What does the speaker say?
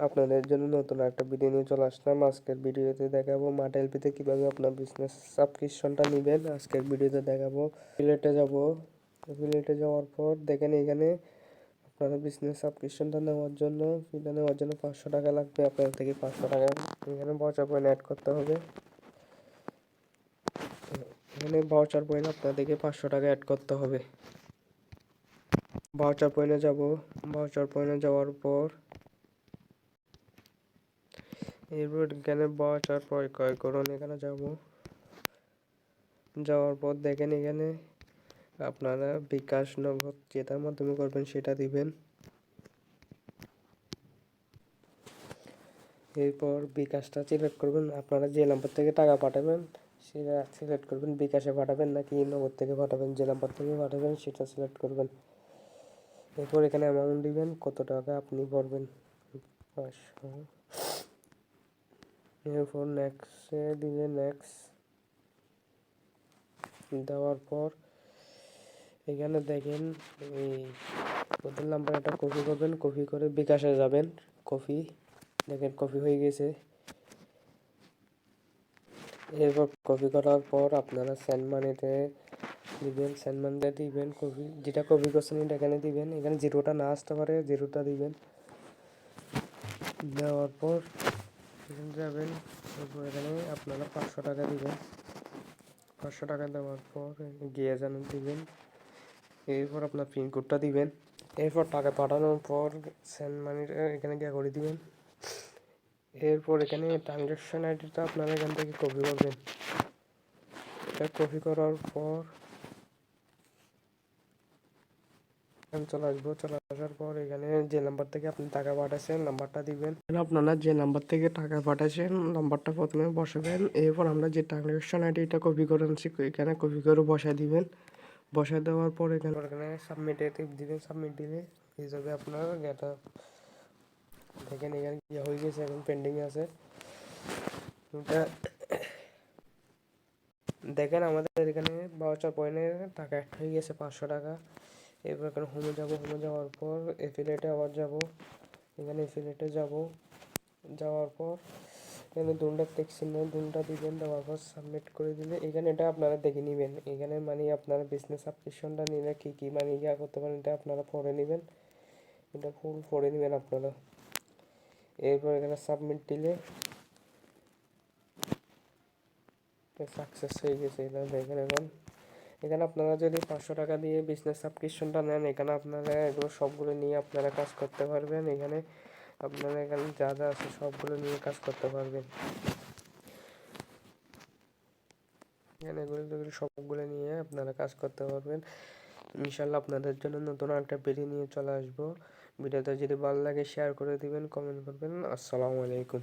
আপনাদের জন্য নতুন একটা ভিডিও নিয়ে চলে আসলাম। আজকের ভিডিওতে দেখাবো মাট এলপিতে কিভাবে আপনার বিজনেস সাবস্ক্রিপশনটা নেবেন। আজকের ভিডিওতে দেখাবো এফিলিয়েটে যাওয়ার পর দেখেন এখানে আপনারা বিজনেস সাবস্ক্রিপশনটা নেওয়ার জন্য 500 টাকা লাগবে। আপনার থেকে 500 টাকা এখানে ভাউচার পয়েন্ট অ্যাড করতে হবে। এখানে ভাউচার পয়েন্ট আপনাদেরকে 500 টাকা অ্যাড করতে হবে। ভাউচার পয়েন্টে যাওয়ার পর এরপর এখানে ভাউচার ক্রয় করুন। এখানে যাওয়ার পর দেখেন এখানে আপনারা বিকাশ নগদ যেটার মাধ্যমে করবেন সেটা দিবেন। এরপর বিকাশটা সিলেক্ট করবেন। আপনারা যে নাম্বার থেকে টাকা পাঠাবেন সেটা সিলেক্ট করবেন। বিকাশে পাঠাবেন নাকি নগদ থেকে পাঠাবেন, যে নাম্বার থেকে পাঠাবেন সেটা সিলেক্ট করবেন। এরপর এখানে অ্যামাউন্ট দিবেন, কত টাকা আপনি ভরবেন 500। এরপর নেক্সটে দিবেন। নেক্সট দেওয়ার পর এখানে দেখেন এই ওদের নাম্বার একটা কপি করবেন, কপি করে বিকাশে যাবেন। দেখেন কপি হয়ে গেছে। এরপর কপি করার পর আপনারা সেন্ড মানিতে দিবেন। কপি যেটা কপি করছেন এটা এখানে দিবেন। এখানে জিরোটা না আসতে পারে, জিরোটা দিবেন। দেওয়ার পর এখানে যাবেন। এরপর এখানে আপনারা 500 টাকা দিবেন। 500 টাকা দেওয়ার পর গিয়ে দিবেন। এরপর আপনার পিনকোডটা দিবেন। এরপর টাকা পাঠানোর পর সেন্ড মানির এখানে গিয়ে করে দিবেন। এরপর এখানে ট্রানজ্যাকশন আইডিটা আপনারা এখান থেকে কপি করবেন। এটা কপি করার পর চলে আসার পর এখানে যে নাম্বার থেকে আপনি টাকা পাঠাচ্ছেন নাম্বারটা দিবেন। আপনারা যে নাম্বার থেকে টাকা পাঠাচ্ছেন নাম্বারটা প্রথমে বসাবেন। এরপর আমরা যে ট্রানজ্যাকশন আইডি এটা কপি করে আনছি এখানে কপি করে বসায় দিবেন। বসায় দেওয়ার পর এখানে সাবমিটে টিপ দিবেন। সাবমিট দিলে হিসাবে আপনার এটা দেখেন এখানে কি হয়ে গেছে, এখন পেন্ডিং আছে। দেখেন আমাদের এখানে ভাউচার পয়েন্টে টাকা অ্যাড হয়ে গেছে 500 টাকা। এরপর এখানে হোমে যাওয়ার পর এফিলিয়েটে আবার যাব। এখানে এফিলিয়েটে যাওয়ার পর এখানে দুটা টেক্সট নেন, দুটা দিবেন। দেওয়ার পর সাবমিট করে দিলে এখানে এটা আপনারা দেখে নেবেন। এখানে মানে আপনারা বিজনেস সাবস্ক্রিপশনটা নিলে কী কী মানে ইয়া করতে পারেন এটা আপনারা পড়ে নেবেন। এটা ফুল পড়ে নেবেন আপনারা। এরপর এখানে সাবমিট দিলে সাকসেস হয়ে গেছে। এটা দেখেন এখন এখানে আপনারা যদি 500 টাকা দিয়ে বিজনেস সাবস্ক্রিপশনটা নেন এখানে আপনারা এগুলো সবগুলো নিয়ে আপনারা কাজ করতে পারবেন। এখানে আপনারা এখানে যা যা আছে সবগুলো নিয়ে কাজ করতে পারবেন। এখানে এগুলো সবগুলো নিয়ে আপনারা কাজ করতে পারবেন। ইনশাল্লাহ আপনাদের জন্য নতুন একটা ভিডিও নিয়ে চলে আসবো। ভিডিওটা যদি ভালো লাগে শেয়ার করে দিবেন, কমেন্ট করবেন। আসসালামু আলাইকুম।